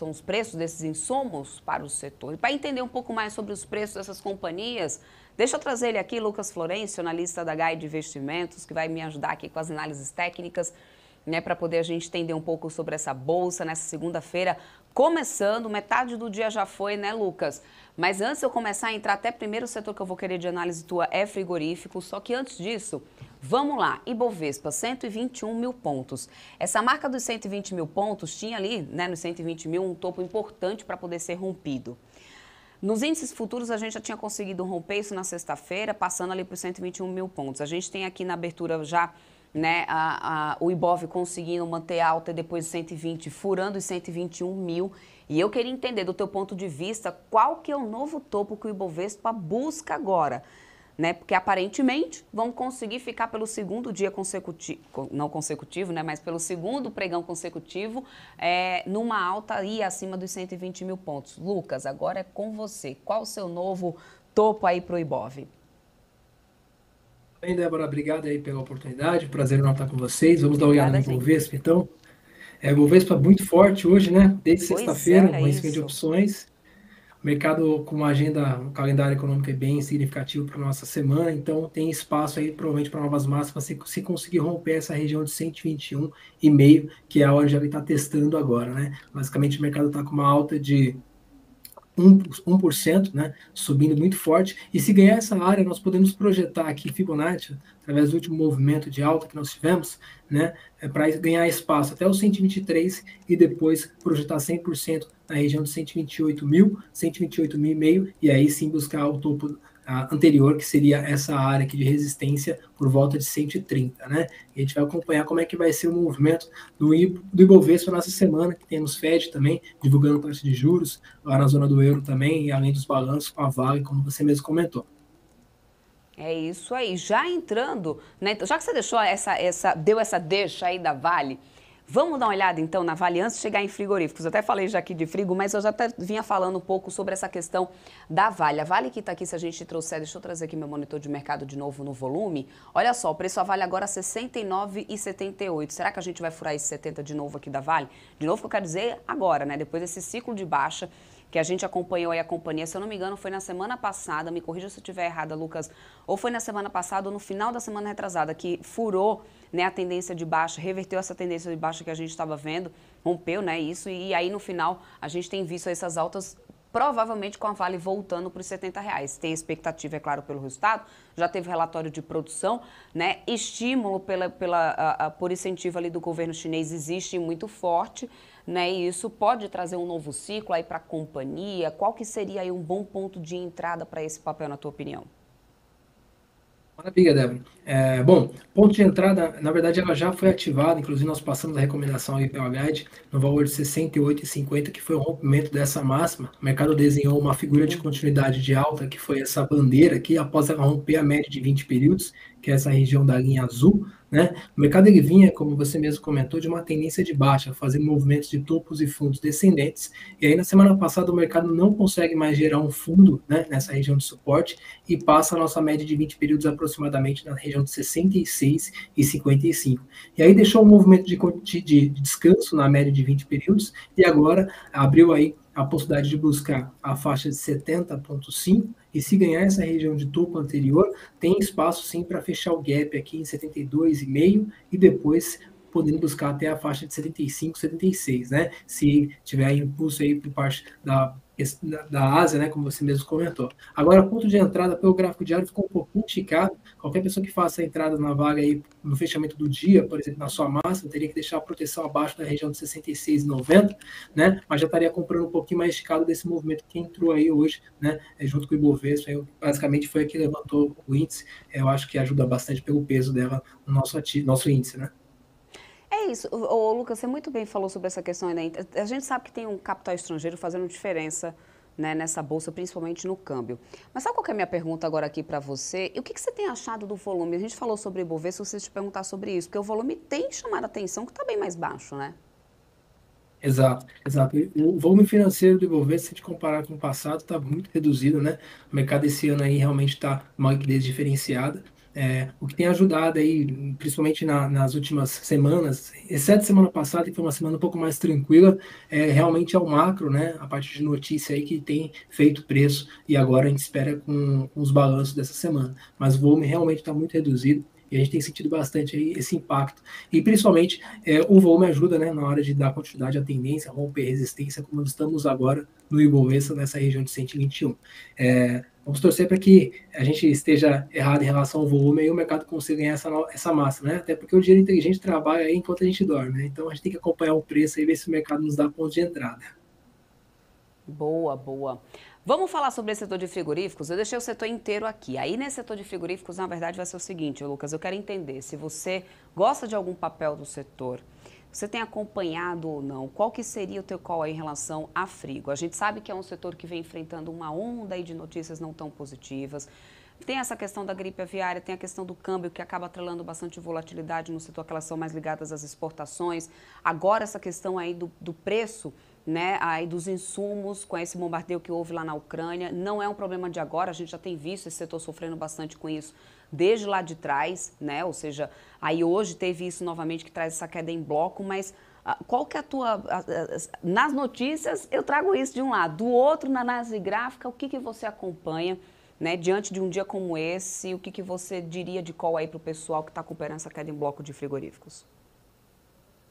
são os preços desses insumos para o setor. E para entender um pouco mais sobre os preços dessas companhias, deixa eu trazer ele aqui, Lucas Florencio, analista da Guide Investimentos, que vai me ajudar aqui com as análises técnicas, né, para poder a gente entender um pouco sobre essa bolsa nessa segunda-feira, começando, metade do dia já foi, né, Lucas? Mas antes de eu começar a entrar, até primeiro o setor que eu vou querer de análise tua é frigorífico, só que antes disso, vamos lá, Ibovespa, 121 mil pontos. Essa marca dos 120 mil pontos tinha ali, né, nos 120 mil, um topo importante para poder ser rompido. Nos índices futuros, a gente já tinha conseguido romper isso na sexta-feira, passando ali para os 121 mil pontos. A gente tem aqui na abertura já, né, o Ibov conseguindo manter alta depois de 120, furando os 121 mil. E eu queria entender, do teu ponto de vista, qual que é o novo topo que o Ibovespa busca agora? Né, porque aparentemente vão conseguir ficar pelo segundo dia consecutivo, não consecutivo, né, mas pelo segundo pregão consecutivo, numa alta aí acima dos 120 mil pontos. Lucas, agora é com você. Qual o seu novo topo aí para o Ibov? Bem, Débora, obrigado aí pela oportunidade, prazer em estar com vocês. Vamos dar uma olhada Obrigada, no gente. Ibovespa, então. O Ibovespa muito forte hoje, né? Desde Pois é, sexta-feira, um olha vencimento de isso. opções. O mercado com uma agenda, um calendário econômico bem significativo para a nossa semana, então tem espaço aí provavelmente para novas máximas se conseguir romper essa região de 121,5, que é onde ele está testando agora, né? Basicamente o mercado está com uma alta de 1%, né, subindo muito forte, e se ganhar essa área, nós podemos projetar aqui Fibonacci, através do último movimento de alta que nós tivemos, né, para ganhar espaço até os 123 e depois projetar 100% na região de 128 mil, 128 mil e meio, e aí sim buscar o topo anterior, que seria essa área aqui de resistência por volta de 130, né? E a gente vai acompanhar como é que vai ser o movimento do Ibovespa nessa semana, que temos Fed também, divulgando taxa de juros, lá na zona do euro também, e além dos balanços com a Vale, como você mesmo comentou. É isso aí. Já entrando, né? Já que você deixou deu essa deixa aí da Vale, vamos dar uma olhada então na Vale antes de chegar em frigoríficos. Eu até falei já aqui de frigo, mas eu já até vinha falando um pouco sobre essa questão da Vale. A Vale que está aqui, se a gente trouxer, deixa eu trazer aqui meu monitor de mercado de novo no volume. Olha só, o preço da Vale agora é 69,78. Será que a gente vai furar esse 70 de novo aqui da Vale? De novo que eu quero dizer agora, né? Depois desse ciclo de baixa que a gente acompanhou aí a companhia, se eu não me engano, foi na semana passada, me corrija se eu estiver errada, Lucas, ou foi na semana passada ou no final da semana retrasada, que furou, né, a tendência de baixa, reverteu essa tendência de baixa que a gente estava vendo, rompeu, né, isso, e aí no final a gente tem visto essas altas, provavelmente com a Vale voltando para os R$ 70. Tem expectativa, é claro, pelo resultado, já teve relatório de produção, né, estímulo por incentivo ali do governo chinês existe muito forte, né, e isso pode trazer um novo ciclo aí para a companhia. Qual que seria aí um bom ponto de entrada para esse papel, na tua opinião? Maravilha, Débora. Bom, ponto de entrada, na verdade, ela já foi ativada, inclusive nós passamos a recomendação aí pela Guide, no valor de 68,50, que foi o rompimento dessa máxima. O mercado desenhou uma figura de continuidade de alta, que foi essa bandeira aqui, após ela romper a média de 20 períodos, que é essa região da linha azul, né? O mercado ele vinha, como você mesmo comentou, de uma tendência de baixa, fazendo movimentos de topos e fundos descendentes, e aí na semana passada o mercado não consegue mais gerar um fundo, né, nessa região de suporte, e passa a nossa média de 20 períodos aproximadamente na região de 66,55. E aí deixou um movimento de descanso na média de 20 períodos, e agora abriu aí a possibilidade de buscar a faixa de 70,5, e se ganhar essa região de topo anterior, tem espaço sim para fechar o gap aqui em 72,5 e depois podendo buscar até a faixa de 75, 76, né? Se tiver impulso aí por parte da Ásia, né, como você mesmo comentou. Agora, ponto de entrada pelo gráfico diário ficou um pouquinho esticado. Qualquer pessoa que faça a entrada na vaga aí no fechamento do dia, por exemplo, na sua máxima, teria que deixar a proteção abaixo da região de 66,90, né? Mas já estaria comprando um pouquinho mais esticado desse movimento que entrou aí hoje, né? Junto com o Ibovespa, basicamente foi a que levantou o índice. Eu acho que ajuda bastante pelo peso dela no nosso índice, né? É isso, o Lucas, você muito bem falou sobre essa questão ainda. A gente sabe que tem um capital estrangeiro fazendo diferença, né, nessa bolsa, principalmente no câmbio. Mas sabe qual que é a minha pergunta agora aqui para você? E o que você tem achado do volume? A gente falou sobre o Ibovespa, se você te perguntar sobre isso, porque o volume tem chamado a atenção que está bem mais baixo, né? Exato, exato. O volume financeiro do Ibovespa, se a gente comparar com o passado, está muito reduzido, né? O mercado esse ano aí realmente está uma liquidez diferenciada. O que tem ajudado aí, principalmente nas últimas semanas, exceto semana passada, que foi uma semana um pouco mais tranquila, realmente é o macro, né, a parte de notícia aí que tem feito preço, e agora a gente espera com os balanços dessa semana. Mas o volume realmente está muito reduzido, e a gente tem sentido bastante aí esse impacto. E principalmente o volume ajuda, né, na hora de dar continuidade à tendência, romper resistência, como estamos agora no Ibovespa, nessa região de 121. Vamos torcer para que a gente esteja errado em relação ao volume e o mercado consiga ganhar essa massa, né? Até porque o dinheiro inteligente trabalha aí enquanto a gente dorme, né? Então a gente tem que acompanhar o preço e ver se o mercado nos dá ponto de entrada. Boa, boa. Vamos falar sobre esse setor de frigoríficos? Eu deixei o setor inteiro aqui. Aí nesse setor de frigoríficos, na verdade, vai ser o seguinte, Lucas, eu quero entender se você gosta de algum papel do setor, você tem acompanhado ou não, qual que seria o teu call aí em relação a frigo? A gente sabe que é um setor que vem enfrentando uma onda aí de notícias não tão positivas. Tem essa questão da gripe aviária, tem a questão do câmbio, que acaba atrelando bastante volatilidade no setor, que elas são mais ligadas às exportações. Agora, essa questão aí do preço, né, aí dos insumos, com esse bombardeio que houve lá na Ucrânia, não é um problema de agora, a gente já tem visto esse setor sofrendo bastante com isso desde lá de trás, né, ou seja, aí hoje teve isso novamente que traz essa queda em bloco, mas qual que é a tua... nas notícias eu trago isso de um lado, do outro, na análise gráfica, o que você acompanha, né, diante de um dia como esse, o que você diria de call aí para o pessoal que está acompanhando essa queda em bloco de frigoríficos?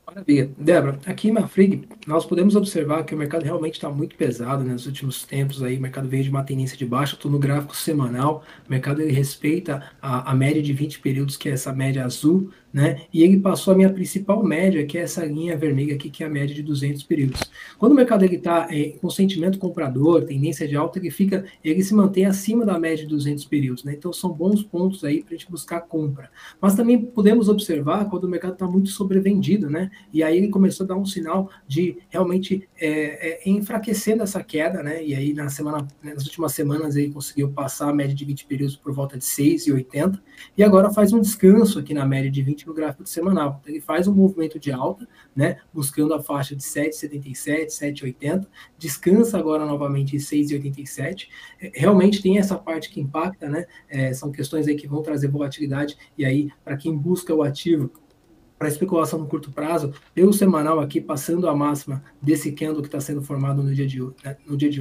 Maravilha. Débora, aqui na Frig, nós podemos observar que o mercado realmente está muito pesado, né, nos últimos tempos. Aí, o mercado veio de uma tendência de baixa, estou no gráfico semanal, o mercado ele respeita a média de 20 períodos, que é essa média azul, né, e ele passou a minha principal média, que é essa linha vermelha aqui, que é a média de 200 períodos. Quando o mercado está com sentimento comprador, tendência de alta, ele se mantém acima da média de 200 períodos, né, então são bons pontos aí para a gente buscar compra. Mas também podemos observar quando o mercado está muito sobrevendido, né, e aí ele começou a dar um sinal de realmente enfraquecendo essa queda, né? E aí nas últimas semanas ele conseguiu passar a média de 20 períodos por volta de 6,80 e agora faz um descanso aqui na média de 20 no gráfico semanal. Então, ele faz um movimento de alta, né? Buscando a faixa de 7,77, 7,80, descansa agora novamente em 6,87. Realmente tem essa parte que impacta, né? São questões aí que vão trazer volatilidade e aí para quem busca o ativo para especulação no curto prazo, pelo semanal aqui, passando a máxima desse candle que está sendo formado no dia de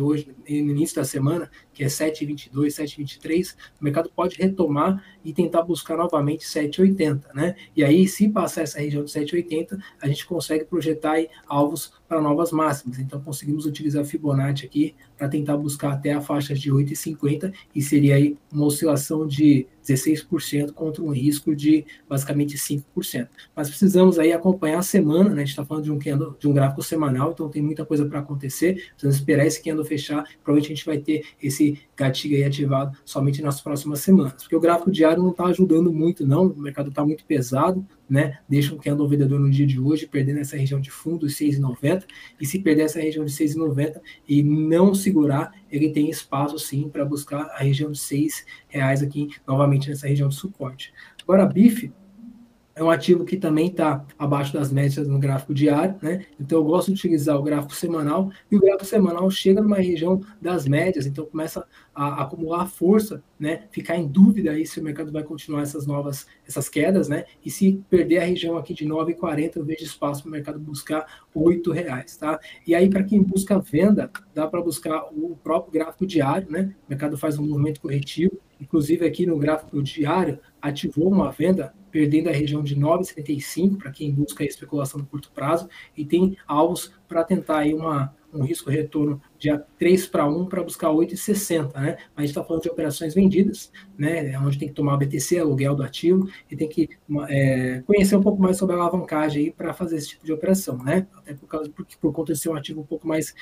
hoje, no início da semana, que é 7,22, 7,23, o mercado pode retomar e tentar buscar novamente 7,80, né? E aí, se passar essa região de 7,80, a gente consegue projetar aí alvos para novas máximas. Então, conseguimos utilizar Fibonacci aqui para tentar buscar até a faixa de 8,50 e seria aí uma oscilação de 16% contra um risco de basicamente 5%. Mas precisamos aí acompanhar a semana, né? A gente está falando de um gráfico semanal, então tem muita coisa para acontecer, precisamos esperar esse candle fechar, provavelmente a gente vai ter esse gatilho aí ativado somente nas próximas semanas, porque o gráfico diário não está ajudando muito não, o mercado está muito pesado, né? Deixa um candle vendedor no dia de hoje, perdendo essa região de fundo, 6,90, e se perder essa região de 6,90 e não segurar, ele tem espaço sim para buscar a região de R$6 aqui, novamente nessa região de suporte. Agora, a BIF é um ativo que também está abaixo das médias no gráfico diário, né? Então eu gosto de utilizar o gráfico semanal, e o gráfico semanal chega numa região das médias, então começa a acumular força, né? Ficar em dúvida aí se o mercado vai continuar essas quedas, né? E se perder a região aqui de 9,40, eu vejo espaço para o mercado buscar R$8, tá? E aí, para quem busca venda, dá para buscar o próprio gráfico diário, né? O mercado faz um movimento corretivo, inclusive aqui no gráfico diário, ativou uma venda perdendo a região de 9,75 para quem busca a especulação no curto prazo e tem alvos para tentar aí um risco-retorno de 3:1 para buscar 8,60, né? Mas a gente está falando de operações vendidas, né? Onde tem que tomar BTC, aluguel do ativo, e tem que conhecer um pouco mais sobre a alavancagem aí para fazer esse tipo de operação, né? Até por conta de ser um ativo um pouco mais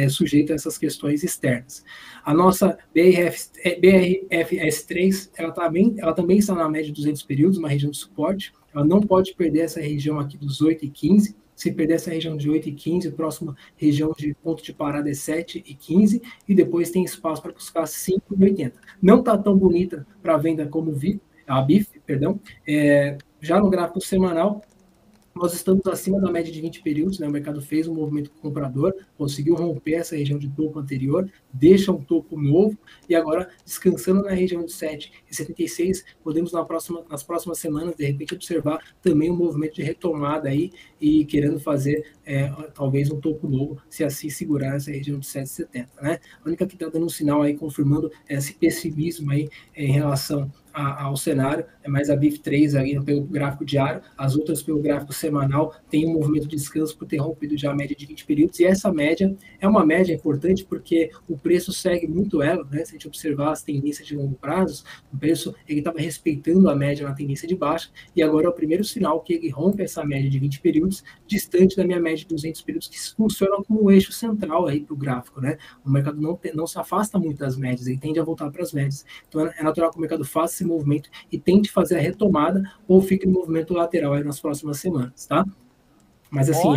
sujeito a essas questões externas. A nossa BRFS3, ela também está na média de 200 períodos, uma região de suporte, ela não pode perder essa região aqui dos 8,15, se perder essa região de 8,15, a próxima região de ponto de parada é 7,15, e depois tem espaço para buscar 5,80. Não está tão bonita para venda como a BIF, perdão. Já no gráfico semanal, nós estamos acima da média de 20 períodos, né? O mercado fez um movimento comprador, conseguiu romper essa região de topo anterior, deixa um topo novo, e agora, descansando na região de 7,76, podemos nas próximas semanas, de repente, observar também um movimento de retomada aí, e querendo fazer talvez um topo novo, se assim segurar essa região de 7,70, né? A única que está dando um sinal aí, confirmando esse pessimismo aí em relação ao cenário, é mais a BIF3 aí pelo gráfico diário, as outras pelo gráfico semanal, tem um movimento de descanso por ter rompido já a média de 20 períodos, e essa média é uma média importante porque o preço segue muito ela, né? Se a gente observar as tendências de longo prazo, o preço ele estava respeitando a média na tendência de baixa, e agora é o primeiro sinal que ele rompe essa média de 20 períodos, distante da minha média de 200 períodos, que funciona como um eixo central aí para o gráfico, né? O mercado não se afasta muito das médias, ele tende a voltar para as médias. Então é natural que o mercado faça esse movimento e tente fazer a retomada ou fique no movimento lateral aí nas próximas semanas, tá? Mas assim,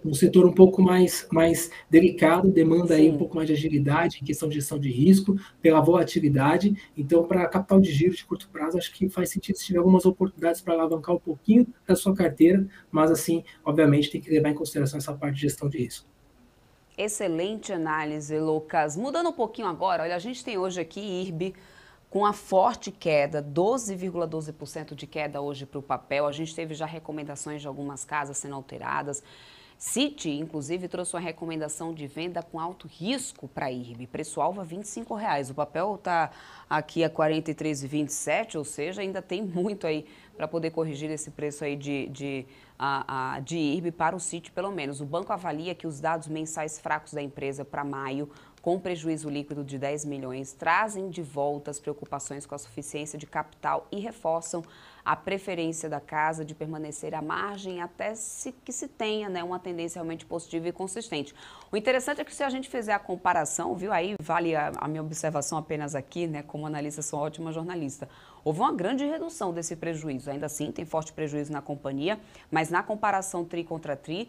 um setor um pouco mais delicado, demanda aí um pouco mais de agilidade em questão de gestão de risco, pela volatilidade. Então, para capital de giro de curto prazo, acho que faz sentido se tiver algumas oportunidades para alavancar um pouquinho da sua carteira, mas assim, obviamente, tem que levar em consideração essa parte de gestão de risco. Excelente análise, Lucas. Mudando um pouquinho agora, olha, a gente tem hoje aqui IRB com a forte queda, 12,12% de queda hoje para o papel. A gente teve já recomendações de algumas casas sendo alteradas. Citi, inclusive, trouxe uma recomendação de venda com alto risco para a IRB. Preço-alvo a R$ 25,00. O papel está aqui a R$ 43,27, ou seja, ainda tem muito aí para poder corrigir esse preço aí de IRB para o Citi, pelo menos. O banco avalia que os dados mensais fracos da empresa para maio, com prejuízo líquido de 10 milhões, trazem de volta as preocupações com a suficiência de capital e reforçam a preferência da casa de permanecer à margem até que se tenha, né, uma tendência realmente positiva e consistente. O interessante é que se a gente fizer a comparação, viu, aí vale a minha observação apenas aqui, né, como analista, sou ótima jornalista, houve uma grande redução desse prejuízo. Ainda assim, tem forte prejuízo na companhia, mas na comparação TRI contra TRI,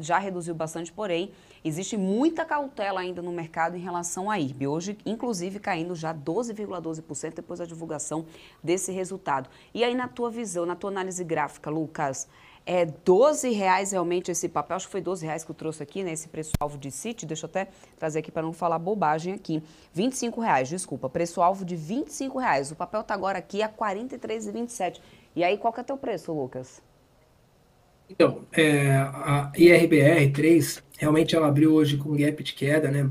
já reduziu bastante, porém, existe muita cautela ainda no mercado em relação à IRB. Hoje, inclusive, caindo já 12,12% depois da divulgação desse resultado. E aí, na tua visão, na tua análise gráfica, Lucas, é R$12 realmente esse papel? Acho que foi R$12 que eu trouxe aqui, né? Esse preço-alvo de Citi. Deixa eu até trazer aqui para não falar bobagem aqui. R$25, desculpa. Preço-alvo de R$25. O papel está agora aqui a R$43,27. E aí, qual que é o teu preço, Lucas? Então, a IRBR3, realmente ela abriu hoje com gap de queda, né?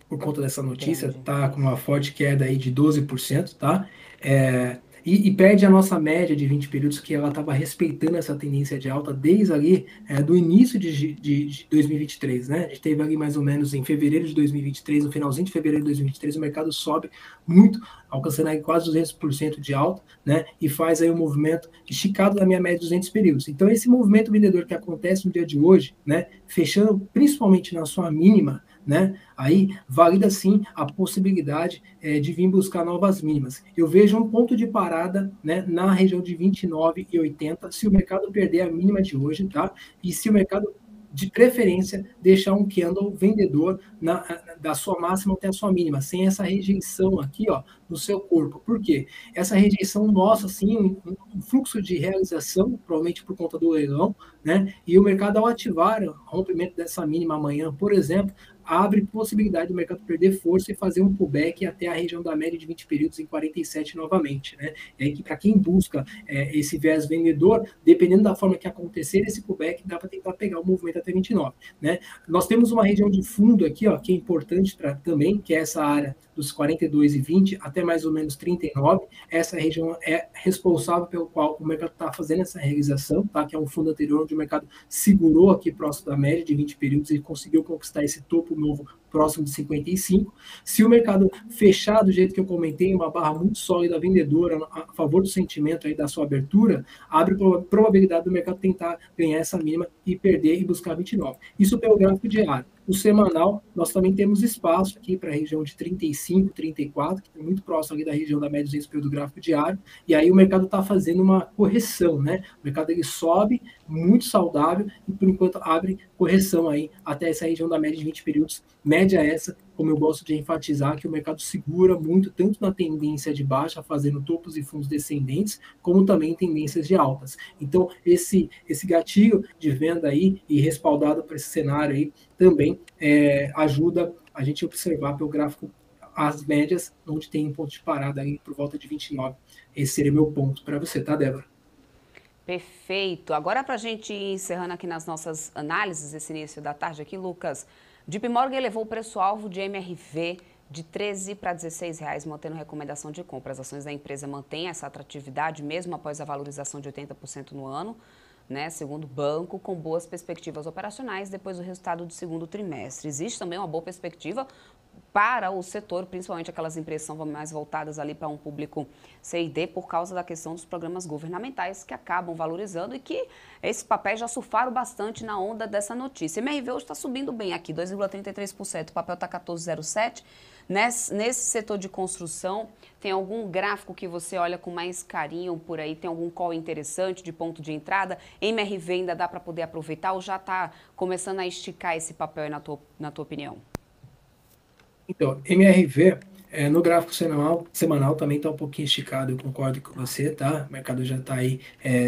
Por conta dessa notícia, tá com uma forte queda aí de 12%, tá? E perde a nossa média de 20 períodos, que ela estava respeitando essa tendência de alta desde ali do início de 2023, né? A gente teve ali mais ou menos em fevereiro de 2023, no finalzinho de fevereiro de 2023, o mercado sobe muito, alcançando aí quase 200% de alta, né? E faz aí um movimento esticado da minha média de 200 períodos. Então, esse movimento vendedor que acontece no dia de hoje, né? Fechando principalmente na sua mínima, né? Aí valida sim a possibilidade de vir buscar novas mínimas. Eu vejo um ponto de parada, né, na região de 29,80 se o mercado perder a mínima de hoje, tá? E se o mercado, de preferência, deixar um candle vendedor da sua máxima até a sua mínima, sem essa rejeição aqui, ó, no seu corpo. Por quê? Essa rejeição mostra, sim, um fluxo de realização, provavelmente por conta do leilão, né? E o mercado, ao ativar o rompimento dessa mínima amanhã, por exemplo, abre possibilidade do mercado perder força e fazer um pullback até a região da média de 20 períodos em 47 novamente, né? E aí, para quem busca esse viés vendedor, dependendo da forma que acontecer esse pullback, dá para tentar pegar o movimento até 29, né? Nós temos uma região de fundo aqui, ó, que é importante também, que é essa área dos 42,20 até mais ou menos 39. Essa região é responsável pelo qual o mercado está fazendo essa realização, tá? Que é um fundo anterior onde o mercado segurou aqui próximo da média de 20 períodos e conseguiu conquistar esse topo novo próximo de 55. Se o mercado fechar do jeito que eu comentei, uma barra muito sólida vendedora a favor do sentimento aí da sua abertura, abre probabilidade do mercado tentar ganhar essa mínima e perder e buscar 29. Isso pelo gráfico diário. O semanal, nós também temos espaço aqui para a região de 35, 34, que é muito próximo ali da região da média 200 do gráfico diário, e aí o mercado está fazendo uma correção, né? O mercado ele sobe, muito saudável e, por enquanto, abre correção aí até essa região da média de 20 períodos. Média essa, como eu gosto de enfatizar, que o mercado segura muito, tanto na tendência de baixa, fazendo topos e fundos descendentes, como também tendências de altas. Então, esse gatilho de venda aí, e respaldado por esse cenário aí, também ajuda a gente a observar pelo gráfico as médias, onde tem um ponto de parada aí por volta de 29. Esse seria meu ponto para você, tá, Débora? Perfeito. Agora, para a gente ir encerrando aqui nas nossas análises, esse início da tarde aqui, Lucas, JP Morgan elevou o preço-alvo de MRV de R$ 13 para R$ 16, mantendo recomendação de compra. As ações da empresa mantêm essa atratividade, mesmo após a valorização de 80% no ano, né, segundo o banco, com boas perspectivas operacionais depois do resultado do segundo trimestre. Existe também uma boa perspectiva para o setor, principalmente aquelas empresas que são mais voltadas ali para um público C&D, por causa da questão dos programas governamentais que acabam valorizando e que esses papéis já surfaram bastante na onda dessa notícia. MRV hoje está subindo bem aqui, 2,33%, o papel está 14,07%. Nesse setor de construção, tem algum gráfico que você olha com mais carinho por aí? Tem algum call interessante de ponto de entrada? MRV ainda dá para poder aproveitar ou já está começando a esticar esse papel aí na tua opinião? Então, MRV, no gráfico semanal também está um pouquinho esticado, eu concordo com você, tá? O mercado já está aí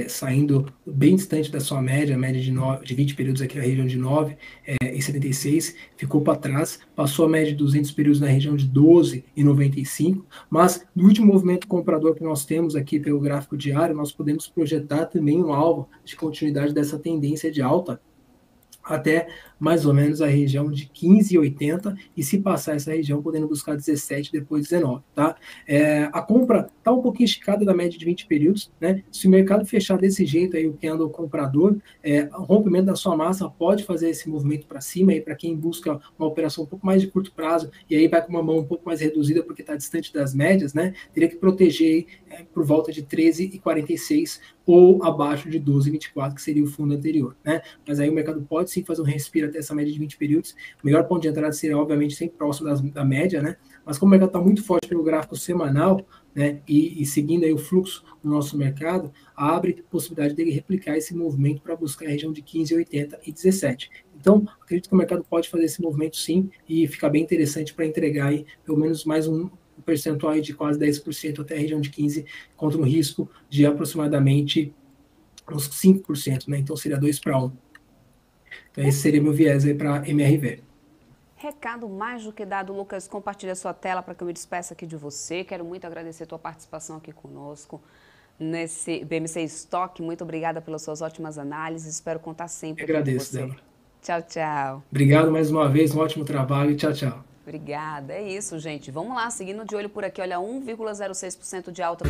saindo bem distante da sua média, a média de 20 períodos aqui na região de 9,76, ficou para trás, passou a média de 200 períodos na região de 12,95, mas no último movimento comprador que nós temos aqui pelo gráfico diário, nós podemos projetar também um alvo de continuidade dessa tendência de alta, até mais ou menos a região de 15,80 e se passar essa região, podendo buscar 17, depois 19, tá? A compra está um pouquinho esticada da média de 20 períodos, né? Se o mercado fechar desse jeito aí, o que anda o comprador, o rompimento da sua massa pode fazer esse movimento para cima aí para quem busca uma operação um pouco mais de curto prazo e aí vai com uma mão um pouco mais reduzida porque está distante das médias, né? Teria que proteger por volta de 13,46 ou abaixo de 12,24, que seria o fundo anterior, né? Mas aí o mercado pode sim fazer um respiro até essa média de 20 períodos. O melhor ponto de entrada seria, obviamente, sempre próximo da média, né? Mas como o mercado está muito forte pelo gráfico semanal, né? E seguindo aí o fluxo do nosso mercado, abre possibilidade dele replicar esse movimento para buscar a região de 15,80 e 17. Então, acredito que o mercado pode fazer esse movimento sim e fica bem interessante para entregar aí pelo menos mais um percentual aí de quase 10% até a região de 15%, contra um risco de aproximadamente uns 5%, né? Então seria 2 para 1. Então esse seria meu viés aí para MRV. Recado mais do que dado, Lucas. Compartilha a sua tela para que eu me despeça aqui de você. Quero muito agradecer a tua participação aqui conosco nesse BMC Stock. Muito obrigada pelas suas ótimas análises. Espero contar sempre aqui com você. Débora. Tchau, tchau. Obrigado mais uma vez, um ótimo trabalho. Tchau, tchau. Obrigada, é isso, gente. Vamos lá, seguindo de olho por aqui. Olha, 1,06% de alta.